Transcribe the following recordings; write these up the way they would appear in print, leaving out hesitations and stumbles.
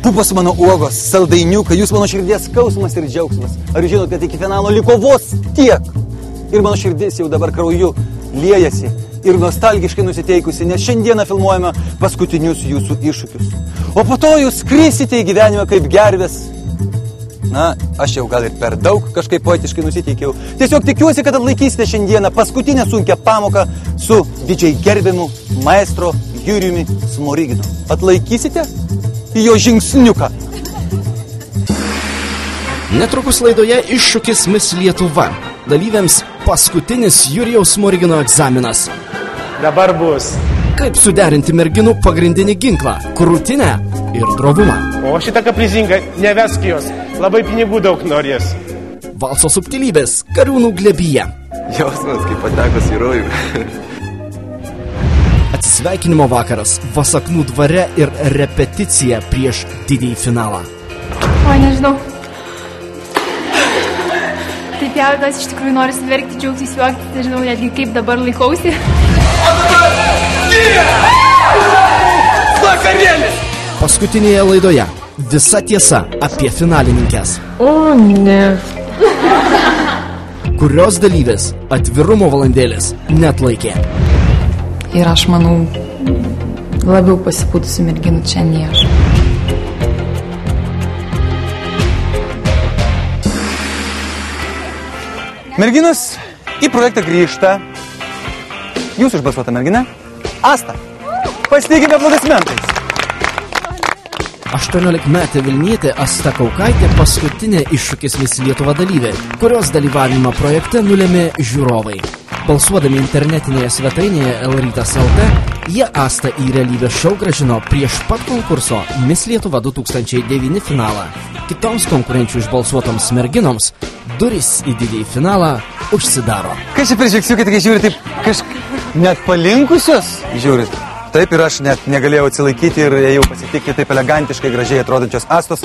Pupos mano uogos, saldainiukai, jūs mano širdies skausmas ir džiaugsmas. Ar jūs žinot, kad iki finalo liko vos tiek? Ir mano širdis jau dabar krauju liejasi ir nostalgiškai nusiteikusi, nes šiandieną filmuojame paskutinius jūsų iššūkius. O po to jūs skrisite į gyvenimą kaip gervės. Na, aš jau gal ir per daug kažkaip poetiškai nusiteikiau. Tiesiog tikiuosi, kad atlaikysite šiandieną paskutinę sunkią pamoką su didžiai gerbiamu maestro Jurijumi Smoriginu. Atlaikysite jo žingsniuką. Netrukus laidoje iššūkis Miss Lietuva. Dalyviams paskutinis Jurijaus Smorigino egzaminas. Dabar bus. Kaip suderinti merginų pagrindinį ginklą – krūtinę ir drovumą. O šitą kaprizingą nevesk jos. Labai pinigų daug norės. Valso subtilybės kariūnų glebyje. Jausmas, kaip patekus į rojų. Atsisveikinimo vakaras Vasaknų dvare ir repeticija prieš didįjį finalą. Oi, nežinau. Taip jaudas, iš tikrųjų noriu verkti, džiaugtis, juoktis, nežinau netgi kaip dabar laikausi. Vakarėlis! Paskutinėje laidoje visa tiesa apie finalininkes. O, ne. Kurios dalyvės atvirumo valandėlės neatlaikė. Ir aš manau, labiau pasipūtusių merginų čia nei aš. Merginos į projektą grįžta. Jūsų išbalsuota mergina Asta. Pasiteikime aplodismentais. 18-metė Vilnietė Asta Kaukaitė paskutinė iššūkis Miss Lietuva dalyvė, kurios dalyvavimą projekte nulėmė žiūrovai. Balsuodami internetinėje svetainėje Lrytas LT, jie Astą į realybės šou grąžino prieš pat konkurso Miss Lietuva 2009 finalą. Kitoms konkurenčių išbalsuotoms merginoms durys į didįjį finalą užsidaro. Kas čia prižiūrėksiu, kai žiūri taip net palinkusios? Žiūrit. Taip ir aš net negalėjau atsilaikyti ir ėjau pasitikti taip elegantiškai gražiai atrodančios Astos,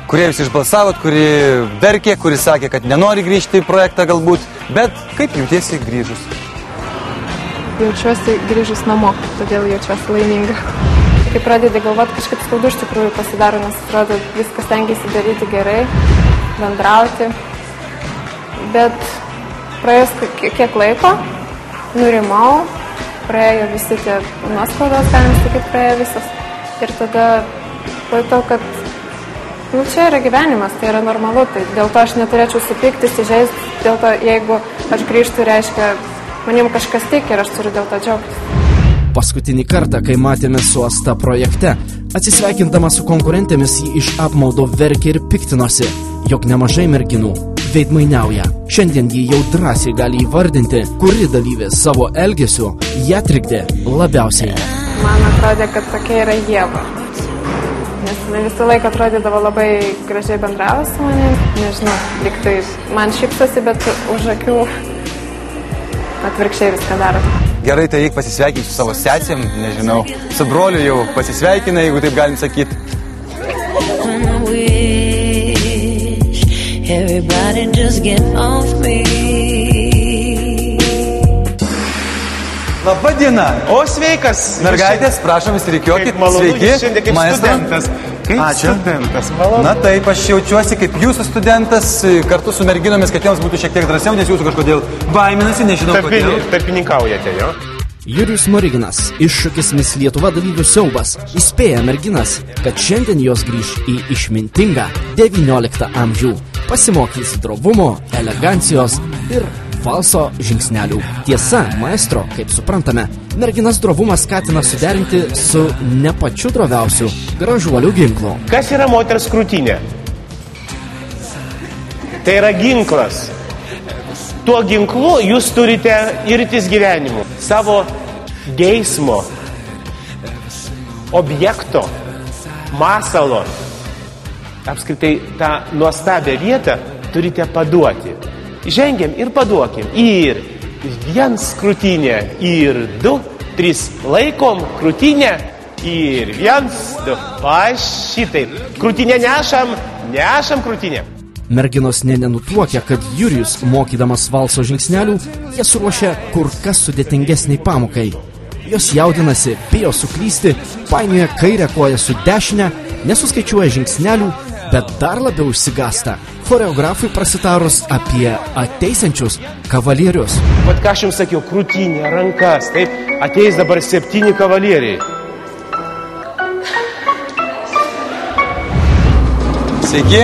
kurie jūs išbalsavot, kuri verkė, kuri sakė, kad nenori grįžti į projektą galbūt, bet kaip jautiesi grįžus? Jaučiuosi grįžus namo, todėl jaučiuosi laiminga. Kai pradedi galvoti, kažkaip skaudu iš tikrųjų pasidaro, nes atrodo viskas stengiasi daryti gerai, bendrauti. Bet praėjus kiek laiko, nurimau, praėjo visi tie nuoskaudos, galim sakyti, praėjo visas. Ir tada pajutau, kad čia yra gyvenimas, tai yra normalu, tai dėl to aš neturėčiau supykti, įsižeisti, dėl to jeigu aš grįžtu, reiškia, manim kažkas tik ir aš turiu dėl to džiaugtis. Paskutinį kartą, kai matėme su Asta projekte, atsisveikindama su konkurentėmis, ji iš apmaudo verkė ir piktinosi, jog nemažai merginų veidmainiauja. Šiandien ji jau drąsiai gali įvardinti, kuri dalyvė savo elgesiu ją trikdė labiausiai. Man atrodė, kad tokia yra Ieva. Nes visą laiką atrodydavo labai gražiai bendravo su manim. Nežinau, lyg tai man šypsosi, bet už akių atvirkščiai viską daro. Gerai, tai reik pasisveikinti su savo sesėm, nežinau, su broliu jau pasisveikina, jeigu taip galim sakyti. Everybody just get off me. Labą dieną. O, sveikas. Mergaitės, prašom įsirikiuokit. Kaip malonu, Sveiki. jūs šiandien kaip Maestro. studentas. Kaip Ačiū. studentas, malonu. Na taip, aš jaučiuosi kaip jūsų studentas, kartu su merginomis, kad joms būtų šiek tiek drąsiau, nes jūsų kažkodėl baiminasi, nežinau kodėl. Tarpininkaujate, jo? Jurijus Smoriginas, iššūkis Miss Lietuva dalyvių siaubas, įspėja merginas, kad šiandien jos grįž į išmintingą 19 amžių. Pasimokys drovumo, elegancijos ir valso žingsnelių. Tiesa, maestro, kaip suprantame, merginas drovumas skatina suderinti su ne pačiu droviausiu gražuoliu ginklu. Kas yra moters krūtinė? Tai yra ginklas. Tuo ginklu jūs turite irtis gyvenimu. Savo geismo, objekto, masalo, apskritai tą nuostabią vietą turite paduoti. Žengiam ir paduokim. Ir viens krūtinė, ir 2, 3 laikom krūtinę, ir 1, 2. Šitaip. Krūtinę nešam krūtinę. Merginos nenutuokia, kad Jurijus, mokydamas valso žingsnelių, jas ruošia kur kas sudėtingesniai pamokai. Jos jaudinasi, bijo suklysti, painioja kairę koją su dešinę nesuskaičiuoja žingsnelių, bet dar labiau išsigąsta choreografui prasitarus apie ateisiančius kavalierius. Vat ką aš jums sakiau, krūtinė, rankas, taip, ateis dabar 7 kavalieriai. Sveiki,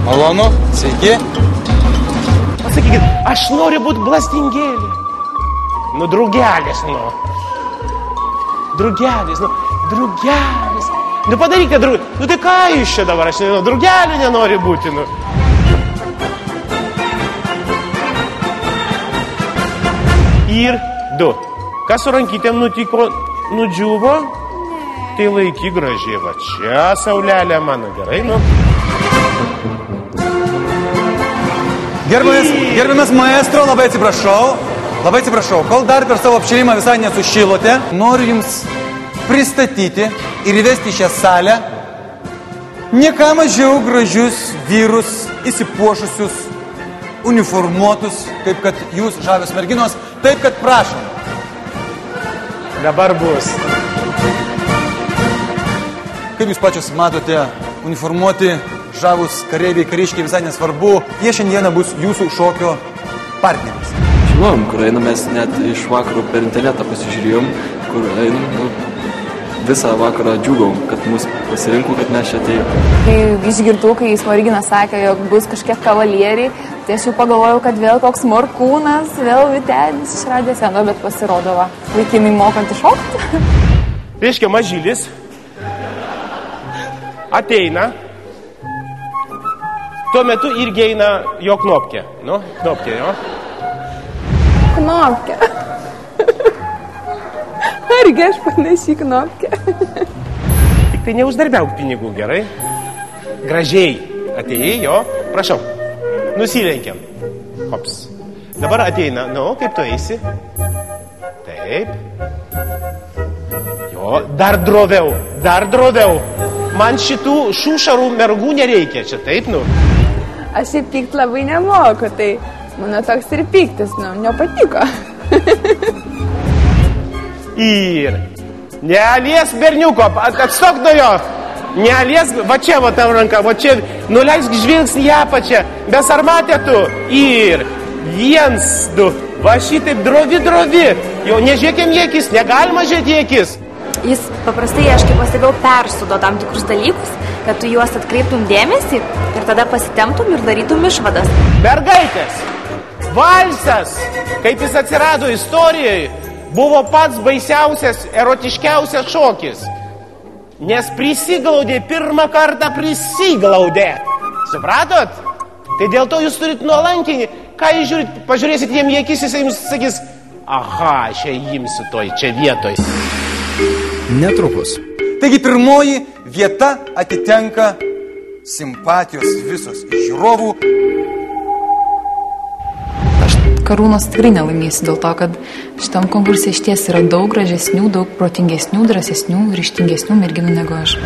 malonu, sveiki. Pasakykit, aš noriu būti blastingėlė. Nu, drugelis, nu. Drugelis, nu, drugelis. Nu, padarykite, nu, tai ką jūs čia dabar, aš nežinau, drugelį nenori būti, nu. Ir 2. Kas su rankytėm nutiko, nudžiuvo? Tai laiky gražiai, va čia, saulelė mano, gerai, nu. Gerbiamas maestro, labai atsiprašau, kol dar per savo apšilimą visai nesušilote, noriu jums pristatyti ir įvesti šią salę ne ką mažiau gražius vyrus, įsipuošusius, uniformuotus, kaip kad jūs, žavios merginos, taip kad prašom. Dabar bus. Kaip jūs pačios matote, uniformuoti žavus kareiviai, kariškiai visai nesvarbu, jie šiandieną bus jūsų šokio partneris. Žinom, kur einam, mes net iš vakarų per internetą pasižiūrėjom, kur einam, visą vakarą džiugom, kad mus pasirinko, kad mes čia atėjom. Kai išgirdau, kai Smoriginas sakė, jog bus kažkiek kavalieriai, tai aš jau pagalvojau, kad vėl koks Morkūnas, vėl Vitelis išradė seno, bet pasirodo, va, vaikinai mokant iššokti. Reiškia, mažylis ateina, tuo metu irgi eina jo knopkė. Nu, knopkė, jo. Knopkė. Argi aš panašiai knopkė. Tik tai neuždarbiauk pinigų, gerai? Gražiai atėjai, jo. Prašau, nusilenkiam. Hops. Dabar ateina, nu, kaip tu eisi? Taip. Jo, dar droviau. Man šitų šušarų mergų nereikia čia, taip, nu. Aš šiaip pykt labai nemoku, tai mano toks ir pyktis, nu, nepatiko. Ir nealies berniuko, atstok nuo jo. Nealies, va čia, va tavo ranka, va čia, nuleisk žvilgsnį į apačią, be sarmatėtų. Ir 1, 2, va šitaip drovi. Jau nežiūrėkim į akis, negalima žiūrėti į akis. Jis paprastai, aš kaip pastebėjau, persudo tam tikrus dalykus, kad tu juos atkreiptum dėmesį ir tada pasitemptum ir darytum išvadas. Mergaitės, valsas, kaip jis atsirado istorijoje, buvo pats baisiausias, erotiškiausias šokis. Nes prisiglaudė, pirmą kartą prisiglaudė. Supratot? Tai dėl to jūs turit nuolankinį. Ką jūs žiūrit, pažiūrėsit jiem į akis, jis jums sakys, aha, čia imsiu toj, čia vietoj. Netrukus. Taigi pirmoji vieta atitenka simpatijos visos iš žiūrovų. Aš karūnos tikrai nelaimėsiu dėl to, kad šitam konkursai išties yra daug gražesnių, daug protingesnių, drąsesnių, ryžtingesnių merginų negu aš.